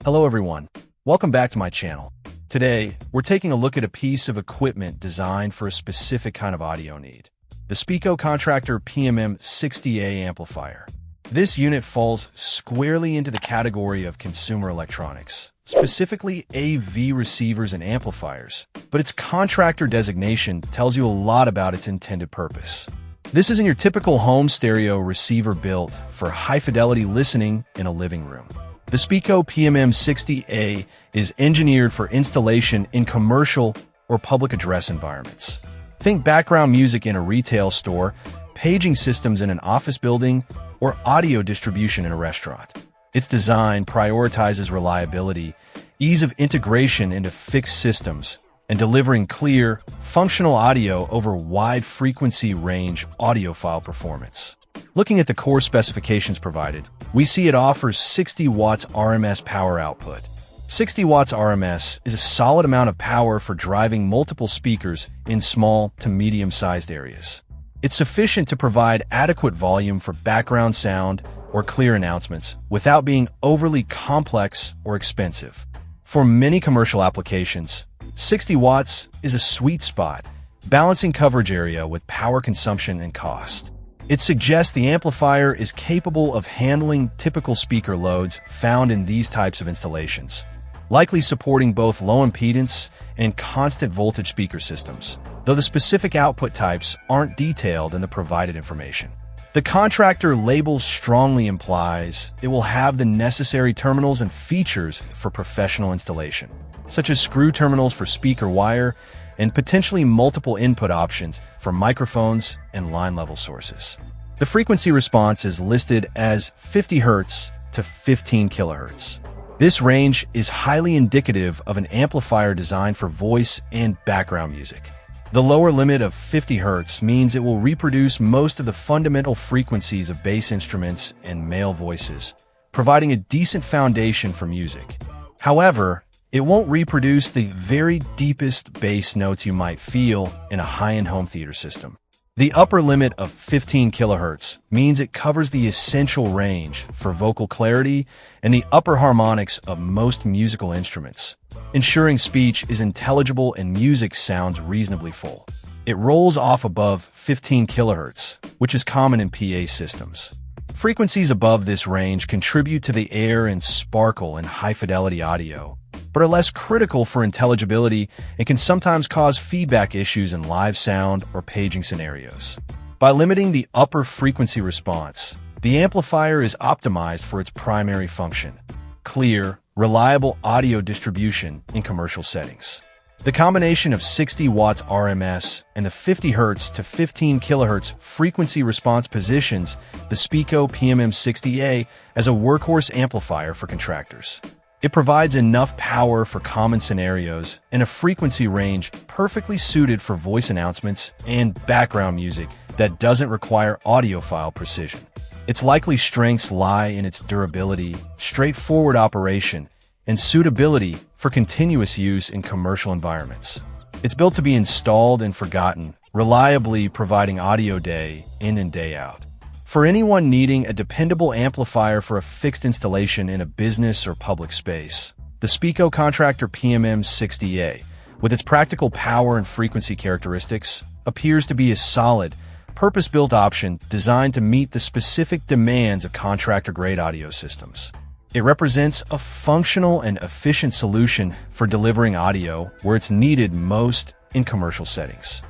Hello everyone, welcome back to my channel. Today, we're taking a look at a piece of equipment designed for a specific kind of audio need. The Speco Contractor Pmm60a Amplifier. This unit falls squarely into the category of consumer electronics, specifically AV receivers and amplifiers, but its contractor designation tells you a lot about its intended purpose. This isn't your typical home stereo receiver built for high-fidelity listening in a living room. The Speco Pmm60a is engineered for installation in commercial or public address environments. Think background music in a retail store, paging systems in an office building, or audio distribution in a restaurant. Its design prioritizes reliability, ease of integration into fixed systems, and delivering clear, functional audio over wide frequency range audiophile performance. Looking at the core specifications provided, we see it offers 60 watts RMS power output. 60 watts RMS is a solid amount of power for driving multiple speakers in small to medium-sized areas. It's sufficient to provide adequate volume for background sound or clear announcements without being overly complex or expensive. For many commercial applications, 60 watts is a sweet spot, balancing coverage area with power consumption and cost. It suggests the amplifier is capable of handling typical speaker loads found in these types of installations, likely supporting both low impedance and constant voltage speaker systems, though the specific output types aren't detailed in the provided information. The contractor label strongly implies it will have the necessary terminals and features for professional installation, such as screw terminals for speaker wire and potentially multiple input options for microphones and line-level sources. The frequency response is listed as 50 Hz to 15 kHz. This range is highly indicative of an amplifier designed for voice and background music. The lower limit of 50 Hz means it will reproduce most of the fundamental frequencies of bass instruments and male voices, providing a decent foundation for music. However, it won't reproduce the very deepest bass notes you might feel in a high-end home theater system. The upper limit of 15 kHz means it covers the essential range for vocal clarity and the upper harmonics of most musical instruments, ensuring speech is intelligible and music sounds reasonably full. It rolls off above 15 kHz, which is common in PA systems. Frequencies above this range contribute to the air and sparkle in high-fidelity audio, but are less critical for intelligibility and can sometimes cause feedback issues in live sound or paging scenarios. By limiting the upper frequency response, the amplifier is optimized for its primary function: clear, reliable audio distribution in commercial settings. The combination of 60 watts RMS and the 50 Hz to 15 kHz frequency response positions the Speco Pmm60a as a workhorse amplifier for contractors. It provides enough power for common scenarios and a frequency range perfectly suited for voice announcements and background music that doesn't require audiophile precision. Its likely strengths lie in its durability, straightforward operation, and suitability for continuous use in commercial environments. It's built to be installed and forgotten, reliably providing audio day in and day out. For anyone needing a dependable amplifier for a fixed installation in a business or public space, the Speco Contractor Pmm60a, with its practical power and frequency characteristics, appears to be a solid, purpose-built option designed to meet the specific demands of contractor-grade audio systems. It represents a functional and efficient solution for delivering audio where it's needed most in commercial settings.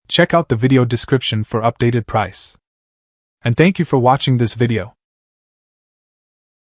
Check out the video description for updated price. And thank you for watching this video.